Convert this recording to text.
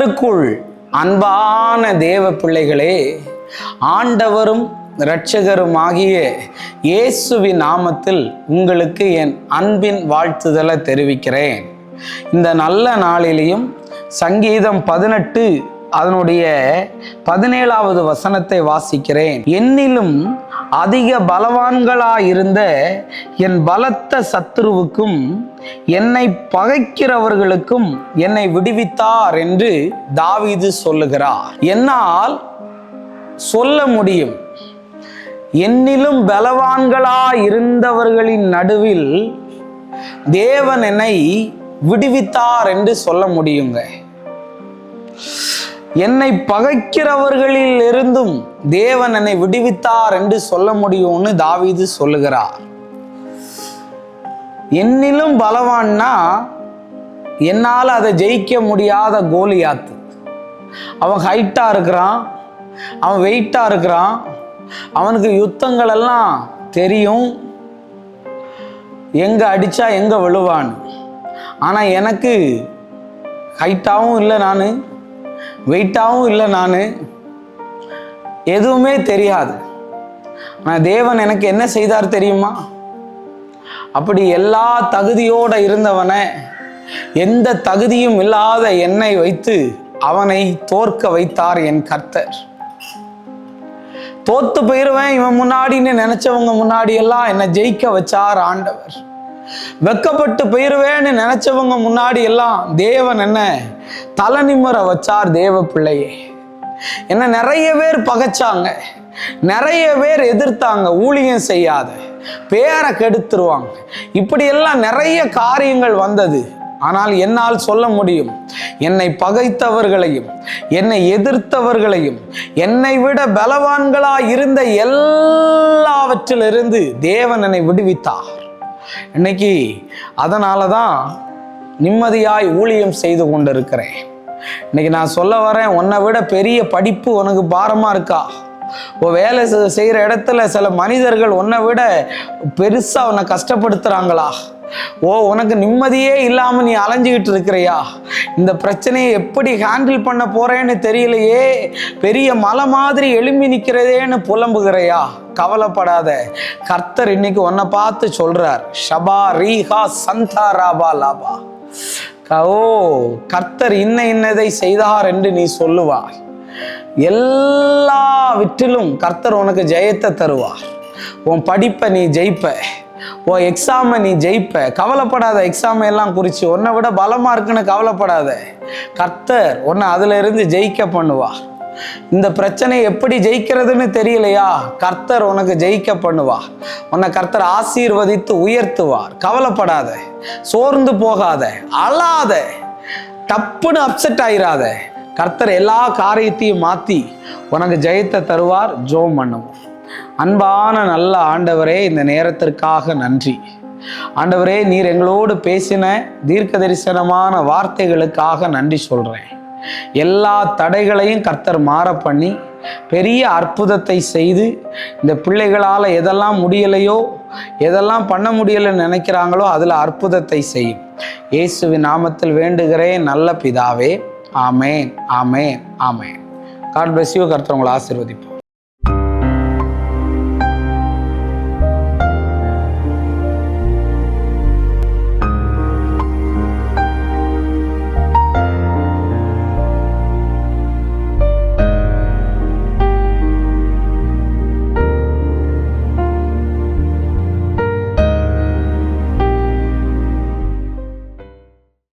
கர்த்தருக்குள் அன்பான தேவ பிள்ளைகளே, ஆண்டவரும் இரட்சகருமாகிய இயேசுவின் நாமத்தில் உங்களுக்கு என் அன்பின் வாழ்த்துதலை தெரிவிக்கிறேன். இந்த நல்ல நாளிலேயும் சங்கீதம் 18 அதனுடைய 17வது வசனத்தை வாசிக்கிறேன். என்னிலும் அதிக பலவான்களாயிருந்த என் பலத்த சத்துருவுக்கும் என்னை பகைக்கிறவர்களுக்கும் என்னை விடுவித்தார் என்று தாவீது சொல்லுகிறார். என்னால் சொல்ல முடியும், என்னிலும் பலவான்களாயிருந்தவர்களின் நடுவில் தேவன் என்னை விடுவித்தார் என்று சொல்ல முடியுங்க. என்னை பகைக்கிறவர்களில் இருந்தும் தேவன் என்னை விடுவித்தார் என்று சொல்ல முடியும்னு தாவீது சொல்லுகிறார். என்னிலும் பலவான்னா என்னால் அதை ஜெயிக்க முடியாத கோலியாத்து. அவன் ஹைட்டா இருக்கிறான், அவன் வெயிட்டா இருக்கிறான், அவனுக்கு யுத்தங்கள் எல்லாம் தெரியும், எங்க அடிச்சா எங்க விழுவான்னு. ஆனா எனக்கு ஹைட்டாவும் இல்லை, நான் வெயிட்டாகவும் இல்லை, நான் எதுவுமே தெரியாது. ஆனால் தேவன் எனக்கு என்ன செய்தார் தெரியுமா? அப்படி எல்லா தகுதியோடு இருந்தவனை எந்த தகுதியும் இல்லாத என்னை வைத்து அவனை தோற்க வைத்தார் என் கர்த்தர். தோத்து போயிருவேன் இவன் முன்னாடின்னு நினைச்சவங்க முன்னாடி எல்லாம் என்னை ஜெயிக்க வச்சார் ஆண்டவர். வெக்கப்பட்டு போயிருவேன்னு நினைச்சவங்க முன்னாடி எல்லாம் தேவன் என்ன தலை நிமிர வச்சார். தேவ பிள்ளையே, என்ன நிறைய பேர் பகைச்சாங்க, நிறைய பேர் எதிர்த்தாங்க, ஊழியம் செய்யாத, பேரை கெடுத்துருவாங்க, இப்படி எல்லாம் நிறைய காரியங்கள் வந்தது. ஆனால் என்னால் சொல்ல முடியும், என்னை பகைத்தவர்களையும் என்னை எதிர்த்தவர்களையும் என்னை விட பலவான்களாய் இருந்த எல்லாவற்றிலிருந்து தேவன் என்னை விடுவித்தார். இன்னைக்கு அதனால தான் நிம்மதியாய் ஊழியம் செய்து கொண்டிருக்கிறேன். இன்னைக்கு நான் சொல்ல வரேன், உன்னை விட பெரிய படிப்பு உனக்கு பாரமா இருக்கா? வேலை செய்கிற இடத்துல சில மனிதர்கள் உன்னை விட பெருசா உன்னை கஷ்டப்படுத்துறாங்களா? உனக்கு நிம்மதியே இல்லாம நீ அலைஞ்சுக்கிட்டு இருக்கிறியா? இந்த பிரச்சனையை எப்படி ஹேண்டில் பண்ண போறேன்னு தெரியலையே, பெரிய மலை மாதிரி எழும்பி நிற்கிறதேன்னு புலம்புகிறையா? கவலைப்படாத, கர்த்தர் இன்னைக்கு உன்னை பார்த்து சொல்றார், ஷபா ரீஹா சந்தா ராபா லாபா. கர்த்தர் இன்னதை செய்தார் என்று நீ சொல்லுவார். எல்லாவற்றிலும் கர்த்தர் உனக்கு ஜெயத்தை தருவார். உன் படிப்பை நீ ஜெயிப்ப, உன் எக்ஸாமை நீ ஜெயிப்ப. கவலைப்படாத, எக்ஸாம் எல்லாம் குறித்து உன்னை விட பலமா இருக்குன்னு கவலைப்படாத. கர்த்தர் உன்னை அதுல இருந்து ஜெயிக்க பண்ணுவார். இந்த பிரச்சனை எப்படி ஜெயிக்கிறதுன்னு தெரியலையா? கர்த்தர் உனக்கு ஜெயிக்க பண்ணுவார். உன்னை கர்த்தர் ஆசீர்வதித்து உயர்த்துவார். கவலைப்படாத, சோர்ந்து போகாத, அழாத, டப்புன்னு அப்செட் ஆயிராத. கர்த்தர் எல்லா காரியத்தையும் மாற்றி உனக்கு ஜெயத்தை தருவார். ஜெபம் பண்ணுவோம். அன்பான நல்ல ஆண்டவரே, இந்த நேரத்திற்காக நன்றி. ஆண்டவரே, நீர் எங்களோடு பேசின தீர்க்க தரிசனமான வார்த்தைகளுக்காக நன்றி சொல்றேன். எல்லா தடைகளையும் கர்த்தர் மாற பண்ணி பெரிய அற்புதத்தை செய்து இந்த பிள்ளைகளால் எதெல்லாம் முடியலையோ, எதெல்லாம் பண்ண முடியலைன்னு நினைக்கிறாங்களோ அதில் அற்புதத்தை செய்யும். இயேசுவின் நாமத்தில் வேண்டுகிறேன் நல்ல பிதாவே. ஆமேன், ஆமேன், ஆமேன். God bless you. கர்த்தர் உங்களை ஆசீர்வதிப்பார்.